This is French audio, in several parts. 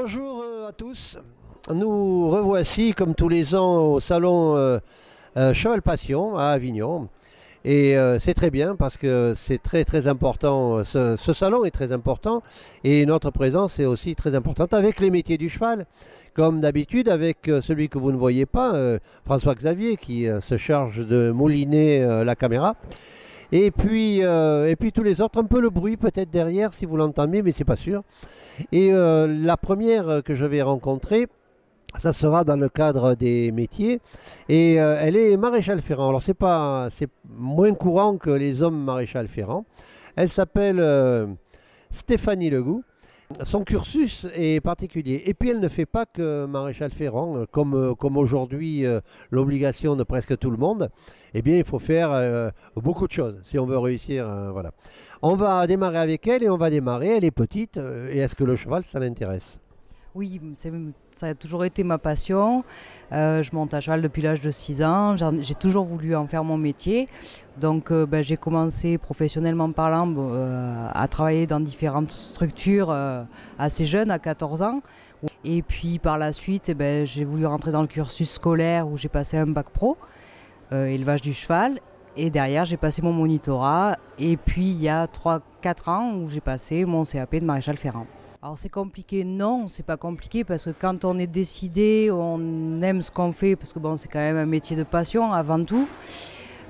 Bonjour à tous, nous revoici comme tous les ans au salon Cheval Passion à Avignon et c'est très bien parce que c'est très important, ce salon est très important et notre présence est aussi très importante avec les métiers du cheval, comme d'habitude avec celui que vous ne voyez pas, François Xavier qui se charge de mouliner la caméra. Et puis tous les autres, un peu le bruit peut-être derrière si vous l'entendez, mais c'est pas sûr. Et la première que je vais rencontrer, ça sera dans le cadre des métiers. Et elle est maréchal ferrant. Alors c'est moins courant que les hommes maréchal ferrant. Elle s'appelle Stéphanie Legout. Son cursus est particulier. Et puis elle ne fait pas que maréchal ferrant, comme aujourd'hui l'obligation de presque tout le monde. Eh bien il faut faire beaucoup de choses si on veut réussir. Voilà. On va démarrer avec elle et on va démarrer. Elle est petite et est-ce que le cheval ça l'intéresse? Oui, ça a toujours été ma passion. Je monte à cheval depuis l'âge de 6 ans. J'ai toujours voulu en faire mon métier. Donc j'ai commencé professionnellement parlant à travailler dans différentes structures assez jeune, à 14 ans. Et puis par la suite, j'ai voulu rentrer dans le cursus scolaire où j'ai passé un bac pro, élevage du cheval. Et derrière, j'ai passé mon monitorat. Et puis il y a 3-4 ans où j'ai passé mon CAP de maréchal ferrant. Alors c'est compliqué, non, c'est pas compliqué parce que quand on est décidé, on aime ce qu'on fait parce que bon, c'est quand même un métier de passion avant tout.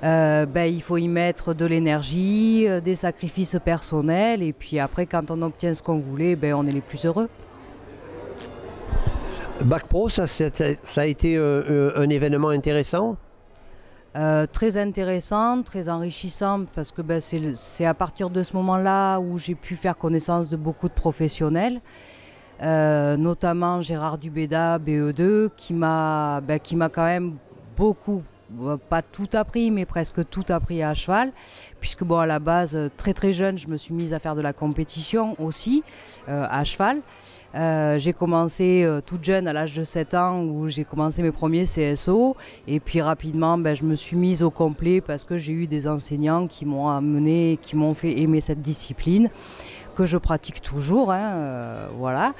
Il faut y mettre de l'énergie, des sacrifices personnels et puis après quand on obtient ce qu'on voulait, on est les plus heureux. Bac Pro, ça a été un événement intéressant? Très intéressante, très enrichissante parce que c'est à partir de ce moment-là où j'ai pu faire connaissance de beaucoup de professionnels, notamment Gérard Dubéda, BE2, qui m'a quand même beaucoup, pas tout appris, mais presque tout appris à cheval, puisque à la base, très jeune, je me suis mise à faire de la compétition aussi à cheval. J'ai commencé toute jeune à l'âge de 7 ans où j'ai commencé mes premiers CSO et puis rapidement je me suis mise au complet parce que j'ai eu des enseignants qui m'ont amené, qui m'ont fait aimer cette discipline que je pratique toujours, voilà.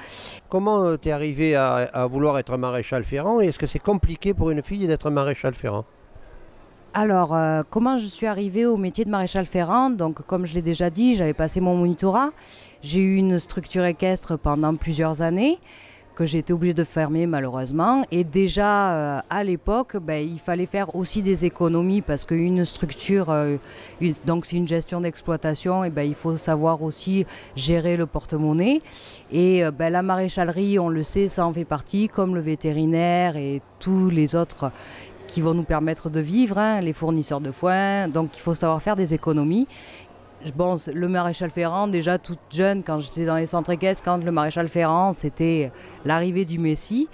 Comment tu es arrivé à vouloir être maréchal ferrant et est-ce que c'est compliqué pour une fille d'être maréchal ferrant? Alors, comment je suis arrivée au métier de maréchal ferrant? Donc, comme je l'ai déjà dit, j'avais passé mon monitorat. J'ai eu une structure équestre pendant plusieurs années que j'ai été obligée de fermer malheureusement. Et déjà, à l'époque, il fallait faire aussi des économies parce qu'une structure, donc c'est une gestion d'exploitation, et il faut savoir aussi gérer le porte-monnaie. Et la maréchalerie, on le sait, ça en fait partie, comme le vétérinaire et tous les autres qui vont nous permettre de vivre, les fournisseurs de foin, donc il faut savoir faire des économies. Bon, le maréchal ferrant, déjà toute jeune, quand j'étais dans les centres équestres, quand le maréchal ferrant, c'était l'arrivée du Messie.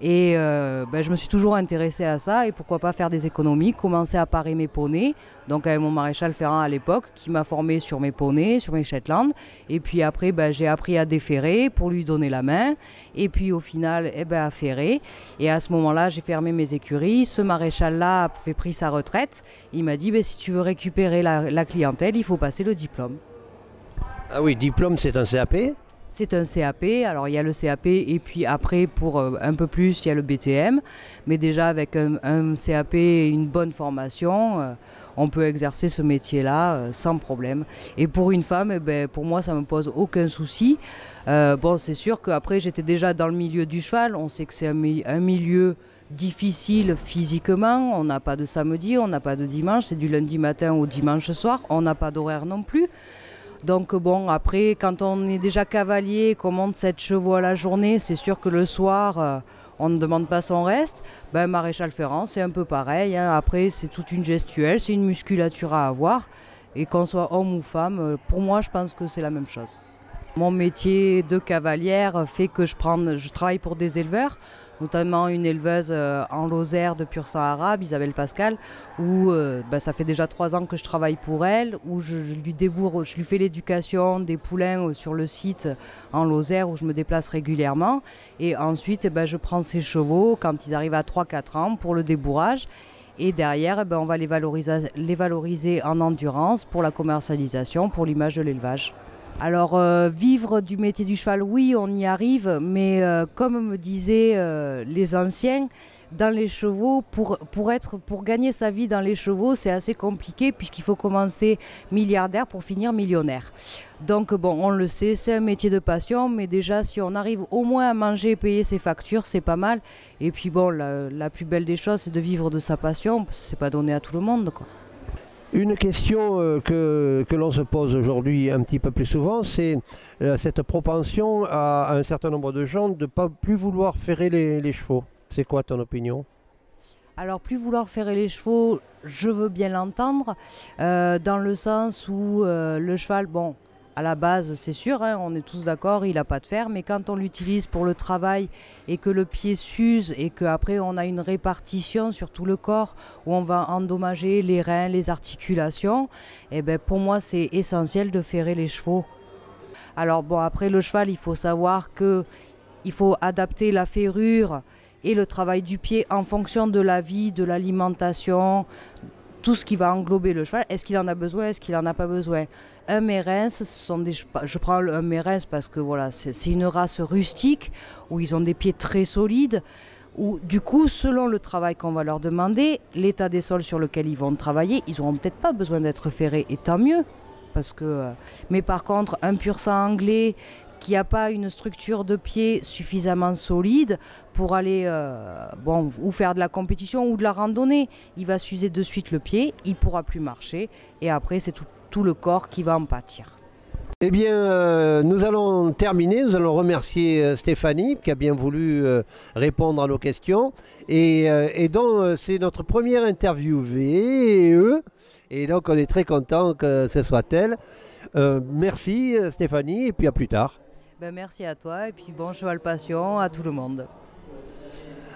Et je me suis toujours intéressée à ça et pourquoi pas faire des économies, commencer à parer mes poneys, donc avec mon maréchal ferrant à l'époque qui m'a formé sur mes poneys, sur mes Shetland. Et puis après j'ai appris à déferrer pour lui donner la main et puis au final à ferrer. Et à ce moment-là j'ai fermé mes écuries. Ce maréchal-là avait pris sa retraite. Il m'a dit si tu veux récupérer la clientèle, il faut passer le diplôme. Ah oui, diplôme c'est un CAP? C'est un CAP, alors il y a le CAP et puis après pour un peu plus il y a le BTM, mais déjà avec un CAP et une bonne formation, on peut exercer ce métier-là sans problème. Et pour une femme, pour moi ça ne me pose aucun souci. C'est sûr qu'après j'étais déjà dans le milieu du cheval, on sait que c'est un milieu difficile physiquement, on n'a pas de samedi, on n'a pas de dimanche, c'est du lundi matin au dimanche soir, on n'a pas d'horaire non plus. Donc après, quand on est déjà cavalier, qu'on monte 7 chevaux à la journée, c'est sûr que le soir, on ne demande pas son reste. Maréchal ferrant, c'est un peu pareil. Après, c'est toute une gestuelle, c'est une musculature à avoir. Et qu'on soit homme ou femme, pour moi, je pense que c'est la même chose. Mon métier de cavalière fait que je travaille pour des éleveurs, notamment une éleveuse en Lozère de pur sang arabe, Isabelle Pascal, où ça fait déjà 3 ans que je travaille pour elle, où je lui fais l'éducation des poulains sur le site en Lozère où je me déplace régulièrement. Et ensuite, je prends ces chevaux quand ils arrivent à 3-4 ans pour le débourrage. Et derrière, on va les valoriser en endurance pour la commercialisation, pour l'image de l'élevage. Alors, vivre du métier du cheval, oui, on y arrive, mais comme me disaient les anciens, dans les chevaux, pour gagner sa vie dans les chevaux, c'est assez compliqué puisqu'il faut commencer milliardaire pour finir millionnaire. Donc, bon, on le sait, c'est un métier de passion, mais déjà, si on arrive au moins à manger et payer ses factures, c'est pas mal. Et puis, bon, la plus belle des choses, c'est de vivre de sa passion, parce que c'est pas donné à tout le monde, quoi. Une question que l'on se pose aujourd'hui un petit peu plus souvent, c'est cette propension à un certain nombre de gens de ne pas plus vouloir ferrer les chevaux. C'est quoi ton opinion? Alors, plus vouloir ferrer les chevaux, je veux bien l'entendre, dans le sens où le cheval, bon, à la base, c'est sûr, hein, on est tous d'accord, il n'a pas de fer, mais quand on l'utilise pour le travail et que le pied s'use et qu'après on a une répartition sur tout le corps où on va endommager les reins, les articulations, eh ben, pour moi, c'est essentiel de ferrer les chevaux. Alors, bon, après le cheval, il faut savoir qu'il faut adapter la ferrure et le travail du pied en fonction de la vie, de l'alimentation, tout ce qui va englober le cheval. Est-ce qu'il en a besoin, est-ce qu'il n'en a pas besoin? Un Mérens, je prends un Mérens parce que voilà, c'est une race rustique où ils ont des pieds très solides, où du coup, selon le travail qu'on va leur demander, l'état des sols sur lequel ils vont travailler, ils n'auront peut-être pas besoin d'être ferrés, et tant mieux. Mais par contre, un pur sang anglais qui n'a pas une structure de pied suffisamment solide pour aller ou faire de la compétition ou de la randonnée, il va s'user de suite le pied, il ne pourra plus marcher et après c'est tout le corps qui va en pâtir. Eh bien, nous allons terminer, nous allons remercier Stéphanie qui a bien voulu répondre à nos questions et donc c'est notre première interviewée et donc on est très content que ce soit elle. Merci Stéphanie et puis à plus tard. Ben, merci à toi et puis bon cheval passion à tout le monde.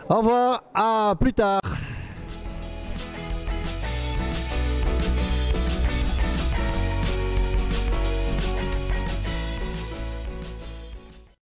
Au revoir, à plus tard.